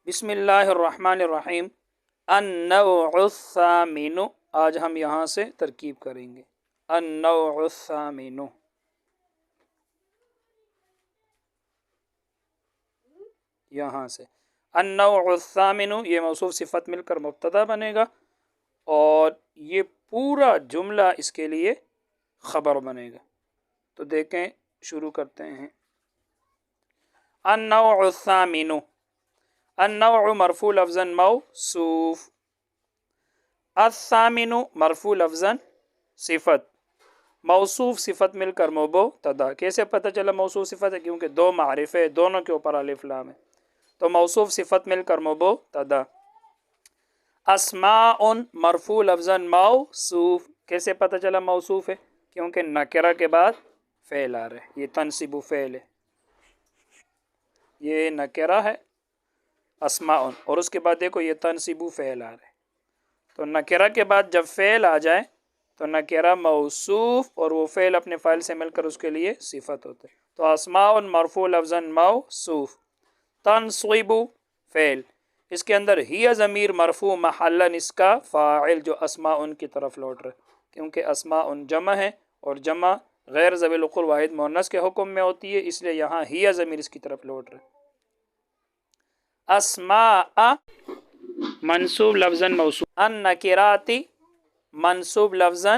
بسم اللہ الرحمن الرحیم۔ النوع الثامن، آج ہم یہاں سے ترکیب کریں گے۔ النوع الثامن، یہاں سے النوع الثامن، یہ موصوف صفت مل کر مبتدا بنے گا اور یہ پورا جملہ اس کے لیے خبر بنے گا۔ تو دیکھیں، شروع کرتے ہیں۔ النوع الثامن، النوع مرفوع لفظا موصوف، الثامن مرفوع لفظا صفت، موصوف صفت مل کر مبتدا۔ کیسے پتہ چلا موصوف صفت ہے؟ کیونکہ دو معرفے دونوں کے اوپر الف لام ہے، تو موصوف صفت مل کر مبتدا۔ اسماء مرفوع لفظا موصوف، کیسے پتہ چلا موصوف ہے؟ کیونکہ نکرہ کے بعد فعل آ رہا ہے، یہ تنصیب فعل ہے، یہ نکرہ ہے اسماء، اور اس کے بعد دیکھو یہ تنصیب فعل آ رہا ہے، تو نکرہ کے بعد جب فعل آ جائے تو نکرہ موصوف اور وہ فعل اپنے فاعل سے مل کر اس کے لیے صفت ہوتے ہیں۔ تو اسماء مرفوع لفظا موصوف، تنصیب فعل، اس کے اندر ہی ضمیر مرفوع محلا اس کا فاعل جو اسماء کی طرف لوٹ رہے، کیونکہ اسماء جمع ہے اور جمع غیر ذوی العقول واحد مؤنث کے حکم میں ہوتی ہے، اس لیے یہاں ہی ضمیر اس کی طرف لوٹ رہے۔ اسماء منصوب لفظا موصوف، النکرات منصوب لفظا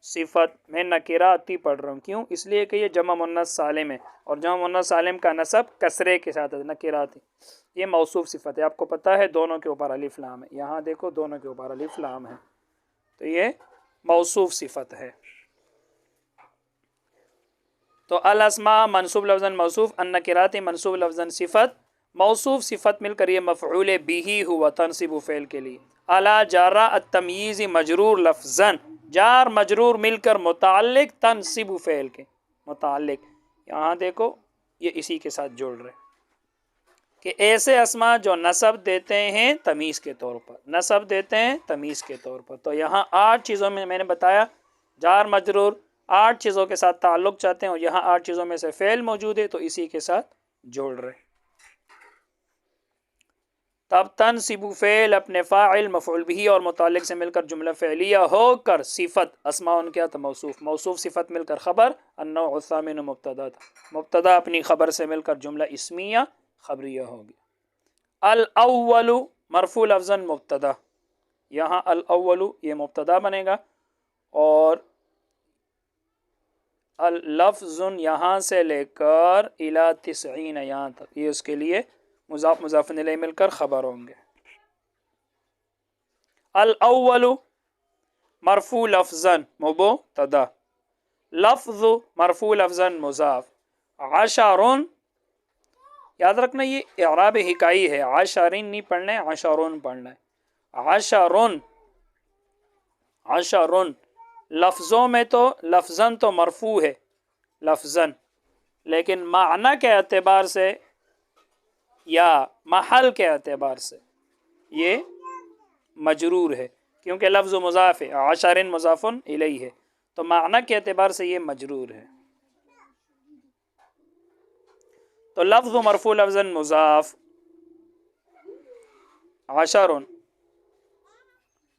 صفت، میں نکراتی پڑھ رہا ہوں، کیوں؟ اس لیے کہ یہ جمع مؤنث سالم ہے اور جمع مؤنث سالم کا نصب کسرے کے ساتھ ہے، نکراتی، یہ موصوف صفت ہے۔ آپ کو پتہ ہے دونوں کے اوپر الف لام ہے، یہاں دیکھو دونوں کے اوپر الف لام ہے، تو یہ موصوف صفت ہے۔ تو الاسماء منصوب لفظا موصوف، النکرات منصوب لفظا صفت، موصوف صفت مل کر یہ مفعول بھی ہوا تنصیب فعل کے لیے۔ الا جارہ التمییز مجرور لفظا، جار مجرور مل کر متعلق تنصیب فعل کے، متعلق یہاں دیکھو یہ اسی کے ساتھ جوڑ رہے کہ ایسے اسماء جو نصب دیتے ہیں تمیز کے طور پر، نصب دیتے ہیں تمیز کے طور پر۔ تو یہاں 8 چیزوں میں نے بتایا جار مجرور 8 چیزوں کے ساتھ تعلق چاہتے ہیں اور یہاں 8 چیزوں میں سے فعل موجود ہے تو اسی کے ساتھ جوڑ رہے۔ تب تنصب فعل اپنے فاعل مفعول بھی اور متعلق سے مل کر جملہ فعلیہ ہو کر صفت، اسماء ان کیا تھا؟ موصوف، موصوف صفت مل کر خبر، النوع الثامن مبتدا تھا، مبتدا اپنی خبر سے مل کر جملہ اسمیہ خبریہ ہوگی۔ الاول مرفوع لفظا مبتدا، یہاں الاول یہ مبتدا بنے گا اور اللفظ یہاں سے لے کر الی 90 یہاں تک، یہ اس کے لیے مضاف مضاف الیہ مل کر خبر ہوں گے۔ الاول مرفوع لفظا مبتدا، لفظ مرفوع لفظا مضاف، عشر یاد رکھنا یہ اعراب حکائی ہے، عشرین نہیں پڑھنا ہے، عشرون پڑھنا ہے۔ عشرون، عشرون لفظوں میں تو لفظاً تو مرفوع ہے لفظاً، لیکن معنی کے اعتبار سے یا محل کے اعتبار سے یہ مجرور ہے، کیونکہ لفظ مضاف ہے، عشرین مضاف الیہ ہے، تو معنی کے اعتبار سے یہ مجرور ہے۔ تو لفظ مرفوع لفظا مضاف، عشرون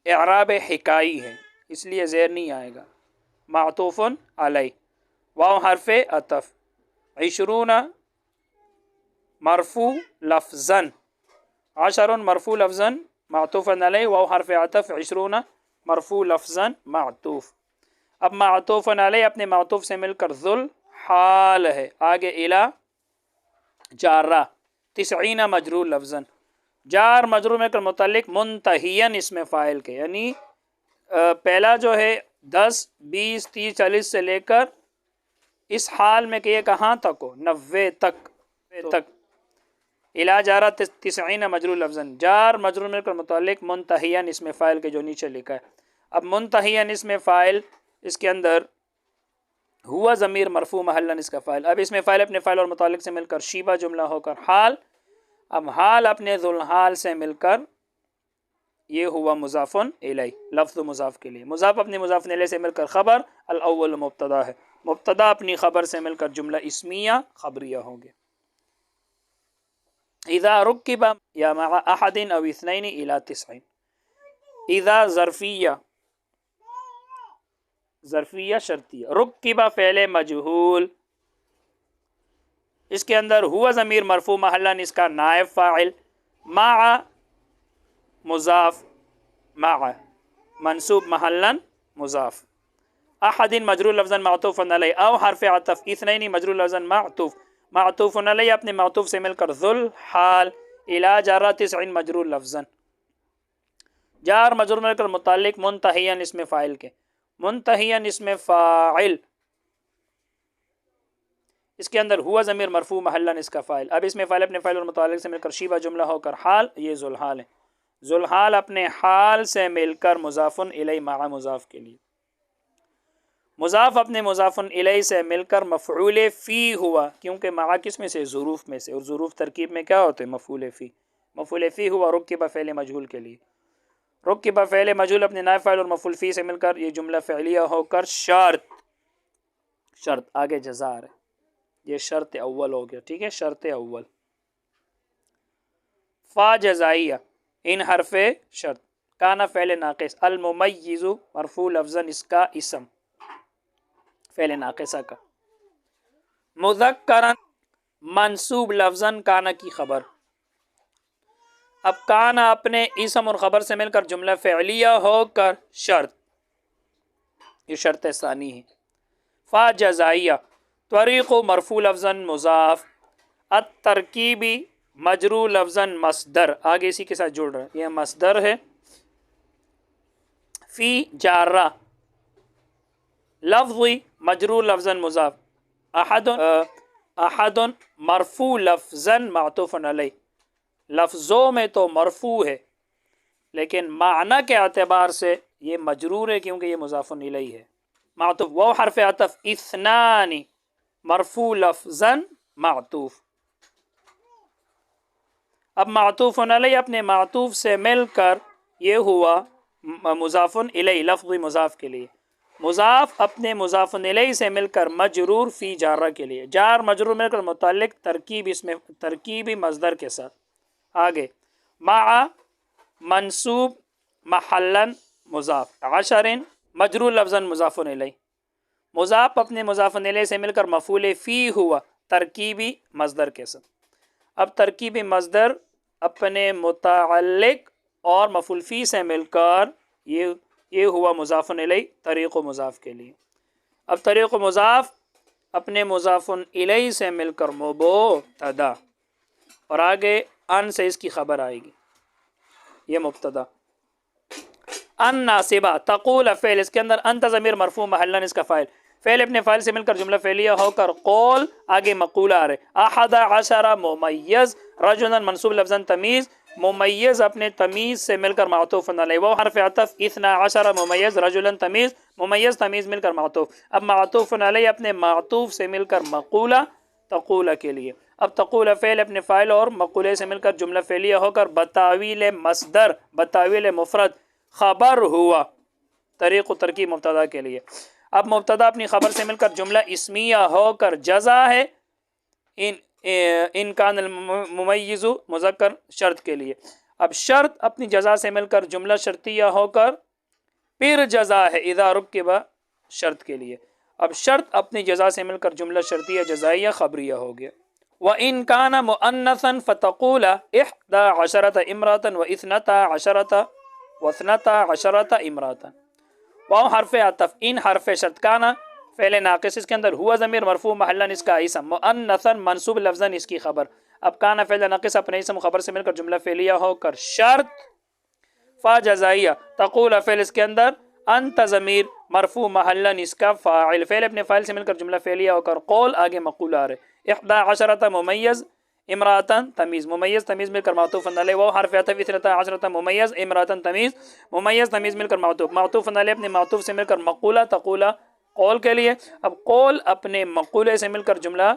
اعراب حکائی ہے اس لیے زیر نہیں آئے گا، معطوف علیہ، واو حرف عطف، عشرون مرفوع لفظا، عشرون مرفوع لفظا معطوف علیہ، واو حرف عطف، عشرون مرفوع لفظا معطوف۔ اب معطوف علیہ اپنے معطوف سے مل کر ذل حال ہے، آگے الی جارہ 90 مجرور لفظا، جار مجرور مل کر متعلق منتہین اسم فاعل کے، یعنی پہلا جو ہے 10 20 30 40 سے لے کر اس حال میں کہ یہ کہاں تک ہو، 90 تک الی جارہ 90 مجرور لفظا، جار مجرور مل کر متعلق منتہین اسم فاعل کے جو نیچے لکھا ہے۔ اب منتہین اسم فاعل، اس کے اندر ہوا ضمیر مرفوع محلا اس کا فاعل، اب اس میں فاعل اپنے فاعل اور متعلق سے مل کر شیبہ جملہ ہو کر حال، اب حال اپنے ذوالحال سے مل کر یہ ہوا مضاف الیہ، لفظ مضاف کے لیے، مضاف اپنے مضاف الیہ سے مل کر خبر، الاول مبتدا ہے، مبتدا اپنی خبر سے مل کر جملہ اسمیہ خبریہ ہوں گے۔ اذا رکب یا مع احد او اثنین الی 9. اذا ظرفیہ شرطیہ. رکب فعل مجہول، اس کے اندر ہوا ضمیر مرفوع محلاً اس کا نائب فاعل، مع مضاف، مع منصوب محلاً مضاف، احد مجرور لفظاً معطوف علیہ، او حرف عطف، اثنین مجرور لفظاً معطوف، معطوف علیہ اپنے معطوف سے مل کر ذل حال، الی جار 9 مجرور لفظاً، جار مجرور مل کر متعلق منتہیاً اسم فاعل کے، منتہیاً اسم فاعل، اس کے اندر ہوا ضمیر مرفوع محلاً اس کا فاعل. اب اس میں فاعل اپنے فاعل اور متعلق سے مل کر شیبہ جملہ ہو کر حال، یہ ذوالحال ہے. ذوالحال اپنے حال سے مل کر مضاف الیہ مع مضاف کے لیے، مضاف اپنے مضاف الیہ سے مل کر مفعول فی ہوا، کیونکہ مع کس میں سے؟ ظروف میں سے، اور ظروف ترکیب میں کیا ہوتے ہیں؟ مفعول فی. مفعول فی ہوا رکب فعل مجہول کے لیے. رکب فعل مجہول اپنے نائب فاعل اور مفعول فی سے مل کر یہ جملہ فعلیہ ہو کر شرط آگے جزا ہے، یہ شرط اول ہو گیا. ٹھیک ہے، شرط اول. فا جزائیہ، ان حرف شرط. کانا فعل ناقص، الممیز مرفوع لفظاً اس کا اسم، فعل ناقصہ کا. مذکرن منصوب لفظاً کانا کی خبر. اب کانا اپنے اسم اور خبر سے مل کر جملہ فعلیہ ہو کر شرط، یہ شرط ثانی ہے. فا جزائیہ، طریق مرفوع لفظاً مضاف، الترکیبی مجرور لفظاً مصدر، آگے اسی کے ساتھ جڑ رہا ہے، یہ مصدر ہے. فی جارہ، لفظی مجرور لفظاً مضاف، احد مرفوع لفظاً معطوف علیہ. لفظوں میں تو مرفوع ہے لیکن معنی کے اعتبار سے یہ مجرور ہے کیونکہ یہ مضاف الیہ ہے. معطوف وہ حرف عطف، اثنان مرفوع لفظاً معطوف. اب معطوف علیہ اپنے معطوف سے مل کر یہ ہوا مضاف الیہ، لفظ مضاف کے لیے. مضاف اپنے مضاف الیہ سے مل کر مجرور فی جارہ کے لیے، جار مجرور مل کر متعلق ترکیب اس میں ترکیبی مصدر کے ساتھ. آگے مع منصوب محلاً مضاف، عشر مجرور لفظاً مضاف الیہ. مضاف اپنے مضاف الیہ سے مل کر مفعول فی ہوا ترکیبی مصدر کے ساتھ. اب ترکیبی مصدر اپنے متعلق اور مفعول فی سے مل کر یہ ہوا مضاف الیہ طریق و مضاف کے لیے. اب طریق و مضاف اپنے مضاف الیہ سے مل کر مبتدا، اور آگے ان سے اس کی خبر آئے گی، یہ مبتدا. ان ناصبہ، تقول فعل، اس کے اندر انت ضمیر مرفوع محلاً اس کا فاعل، فعل اپنے فاعل سے مل کر جملہ فعلیہ ہو کر قول، آگے مقولہ آ رہے. احد عشر ممیز، رجلا منصوب لفظاً تمیز، ممیز اپنے تمیز سے مل کر معطوف علیہ، وہ حرف عطف، اثنا عشر ممیز، رجلا تمیز، ممیز تمیز مل کر معطوف. اب معطوف علیہ اپنے معطوف سے مل کر مقولہ تقولہ کے لیے. اب تقولہ فعل اپنے فاعل اور مقولے سے مل کر جملہ فعلیہ ہو کر بتاویل مصدر، بتاویل مفرد خبر ہوا طریق و ترکیب مبتدا کے لیے. اب مبتدا اپنی خبر سے مل کر جملہ اسمیہ ہو کر جزا ہے ان کان الممیز مذکر شرط کے لیے. اب شرط اپنی جزا سے مل کر جملہ شرطیہ ہو کر پھر جزا ہے اذا رکب شرط کے لیے. اب شرط اپنی جزا سے مل کر جملہ شرطیہ جزائیہ خبریہ ہو گیا. وَإِن كَانَ مُؤَنَّثًا فَتَقُولَ 11 امرأة و 12 امرأة. واو حرف عطف، ان حرف شرط، کانا فعل ناقص، اس کے اندر ہوا ضمیر مرفوع محلاً اس کا اسم، مؤنثاً منصوب لفظاً اس کی خبر. اب کانا فعل ناقص اپنے اسم خبر سے مل کر جملہ فعلیہ ہو کر شرط. فا جزائیہ، تقول فعل، اس کے اندر انت ضمیر مرفوع محلاً اس کا فاعل، فعل اپنے فاعل سے مل کر جملہ فعلیہ ہو کر قول، آگے مقول آ رہے. 11 ممیز، امراتن تمیز، ممیز تمیز مل کر معطوف علیہ، وہ حرف عطف، 12 ممیز، امراتن تمیز، ممیز تمیز مل کر معطوف، معطوف علیہ اپنے معطوف سے مل کر مقولہ تقولہ قول کے لیے. اب قول اپنے مقولے سے مل کر جملہ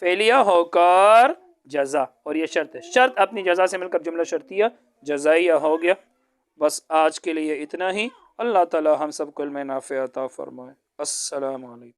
فعلیہ ہو کر جزا، اور یہ شرط ہے. شرط اپنی جزا سے مل کر جملہ شرطیہ جزائیہ ہو گیا. بس آج کے لیے اتنا ہی. اللہ تعالی ہم سب کو علم نافع عطا فرمائے. السلام علیکم.